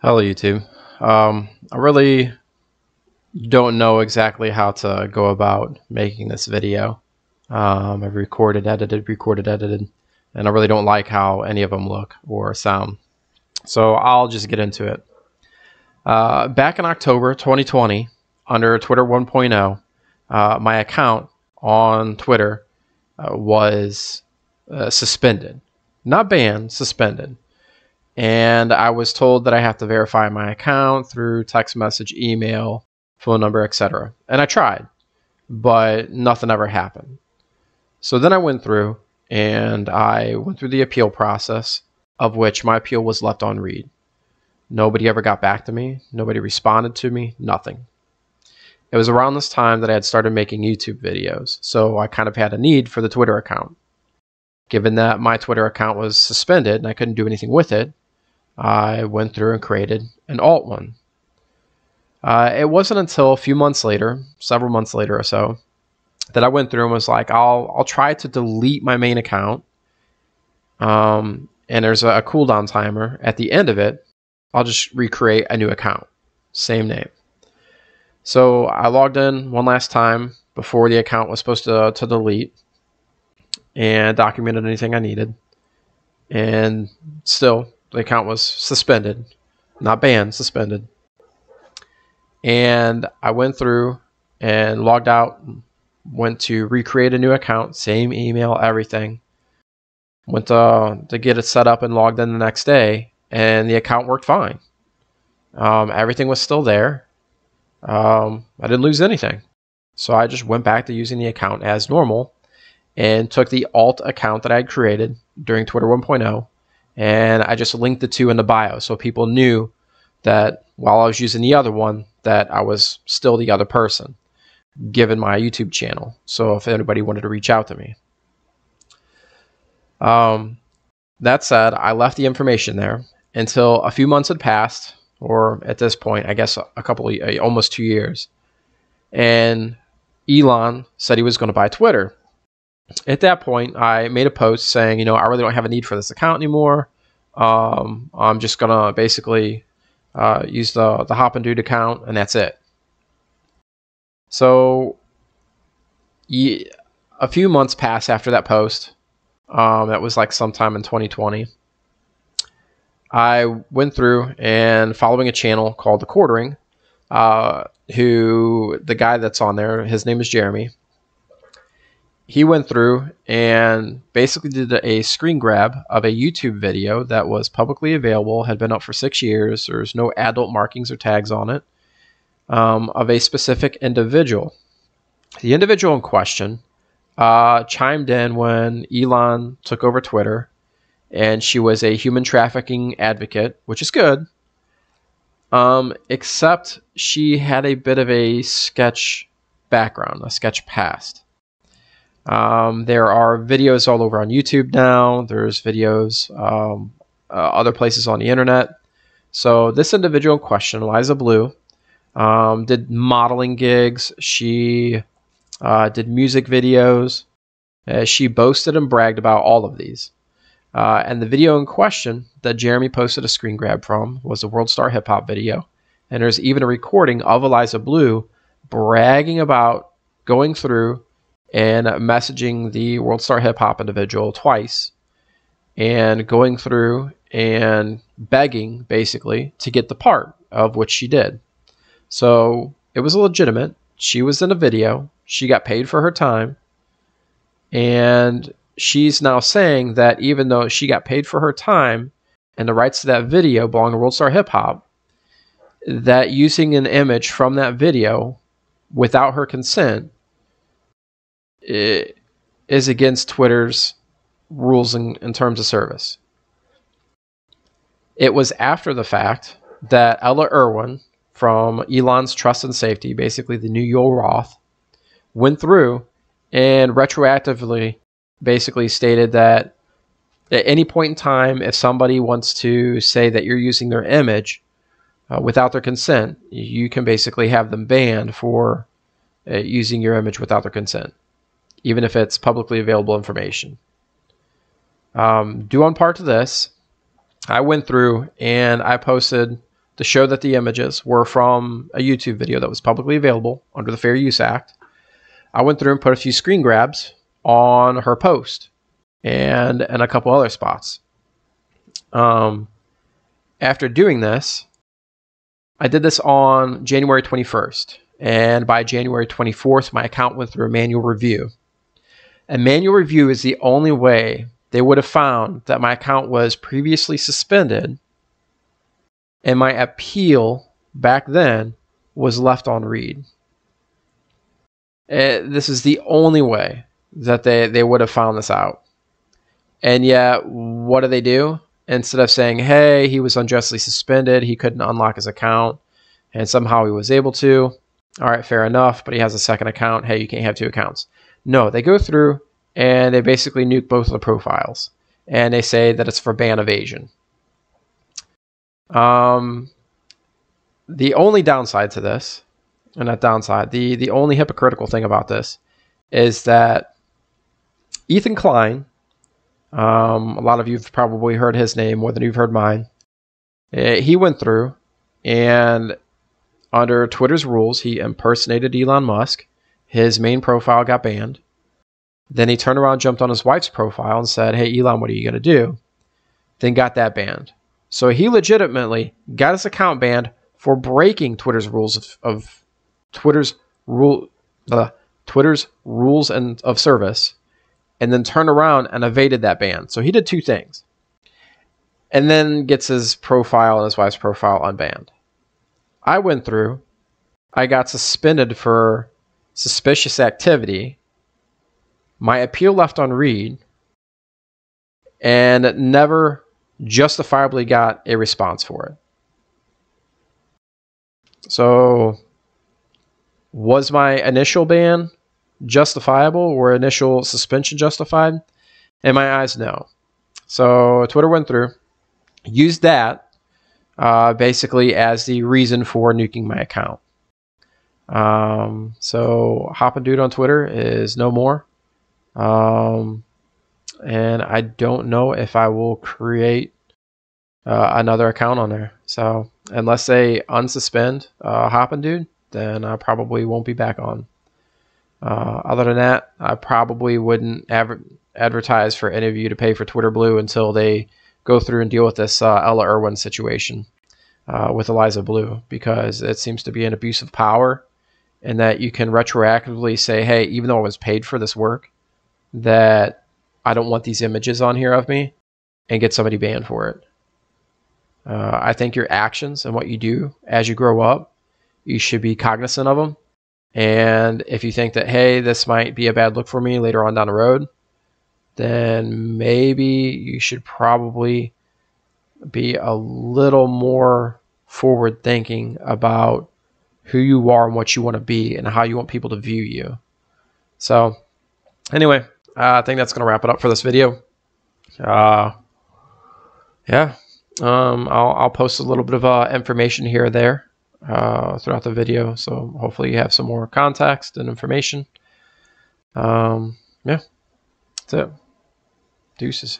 Hello, YouTube. I really don't know exactly how to go about making this video. I've recorded, edited, and I really don't like how any of them look or sound. So I'll just get into it. Back in October 2020, under Twitter 1.0, my account on Twitter was suspended. Not banned, suspended. And I was told that I have to verify my account through text message, email, phone number, etc. And I tried, but nothing ever happened. So then I went through the appeal process, of which my appeal was left on read. Nobody ever got back to me. Nobody responded to me. Nothing. It was around this time that I had started making YouTube videos, so I kind of had a need for the Twitter account. Given that my Twitter account was suspended and I couldn't do anything with it, I went through and created an alt one. It wasn't until a few months later, several months later or so, that I went through and was like, I'll try to delete my main account. And there's a cooldown timer at the end of it. I'll just recreate a new account, same name. So I logged in one last time before the account was supposed to delete and documented anything I needed. And still, the account was suspended, not banned, suspended. And I went through and logged out, went to recreate a new account, same email, everything. Went to get it set up and logged in the next day, and the account worked fine. Everything was still there. I didn't lose anything. So I just went back to using the account as normal and took the alt account that I had created during Twitter 1.0, and I just linked the two in the bio so people knew that while I was using the other one, that I was still the other person, given my YouTube channel. So if anybody wanted to reach out to me. That said, I left the information there until a few months had passed, or at this point, I guess almost 2 years. And Elon said he was going to buy Twitter. At that point, I made a post saying, I really don't have a need for this account anymore. I'm just going to basically use the Hopn account, and that's it. So a few months passed after that post. That was like sometime in 2020. I went through and following a channel called The Quartering, the guy that's on there, his name is Jeremy. He went through and basically did a screen grab of a YouTube video that was publicly available, had been up for 6 years. There's no adult markings or tags on it, of a specific individual. The individual in question chimed in when Elon took over Twitter, and she was a human trafficking advocate, which is good, except she had a bit of a sketch background, a sketch past. There are videos all over on YouTube now. There's videos other places on the internet. So this individual in question, Eliza Bleu, did modeling gigs. She did music videos. She boasted and bragged about all of these. And the video in question that Jeremy posted a screen grab from was the World Star Hip Hop video. And there's even a recording of Eliza Bleu bragging about going through and messaging the World Star Hip Hop individual twice and going through and begging, basically, to get the part of which she did. So it was legitimate. She was in a video. She got paid for her time. And she's now saying that even though she got paid for her time and the rights to that video belong to World Star Hip Hop, that using an image from that video without her consent is against Twitter's rules in terms of service. It was after the fact that Irwin from Elon's Trust and Safety, basically the new Yoel Roth, went through and retroactively basically stated that at any point in time, if somebody wants to say that you're using their image without their consent, you can basically have them banned for using your image without their consent, even if it's publicly available information. Due on part to this, I went through and I posted to show that the images were from a YouTube video that was publicly available under the Fair Use Act, I went through and put a few screen grabs on her post and a couple other spots. After doing this, I did this on January 21st, and by January 24th, my account went through a manual review. A manual review is the only way they would have found that my account was previously suspended and my appeal back then was left on read. This is the only way that they would have found this out. And yet, what do? Instead of saying, hey, he was unjustly suspended, he couldn't unlock his account, and somehow he was able to. All right, fair enough, but he has a second account. Hey, you can't have two accounts. No, they go through and they basically nuke both of the profiles. And they say that it's for ban evasion. The only downside to this, and not downside, the only hypocritical thing about this is that Ethan Klein, a lot of you have probably heard his name more than you've heard mine. He went through and under Twitter's rules, he impersonated Elon Musk. His main profile got banned. Then he turned around, jumped on his wife's profile and said, hey, Elon, what are you going to do? Then got that banned. So he legitimately got his account banned for breaking Twitter's rules of Twitter's rules and of service, and then turned around and evaded that ban. So he did two things. And then gets his profile and his wife's profile unbanned. I went through, I got suspended for suspicious activity. My appeal left on read, and never justifiably got a response for it. So, was my initial ban justifiable or initial suspension justified? In my eyes, no. So Twitter went through, used that basically as the reason for nuking my account. So Hopn on Twitter is no more. And I don't know if I will create another account on there. So unless they unsuspend Hopn, then I probably won't be back on. Other than that, I probably wouldn't advertise for any of you to pay for Twitter Blue until they go through and deal with this Irwin situation with Eliza Bleu, because it seems to be an abuse of power, and that you can retroactively say, hey, even though I was paid for this work, that I don't want these images on here of me, and get somebody banned for it. I think your actions and what you do as you grow up, you should be cognizant of them. And if you think that, hey, this might be a bad look for me later on down the road, then maybe you should probably be a little more forward thinking about who you are and what you want to be and how you want people to view you. So anyway, I think that's going to wrap it up for this video. Yeah, I'll post a little bit of information here or there throughout the video, so hopefully you have some more context and information. Yeah, that's it. Deuces.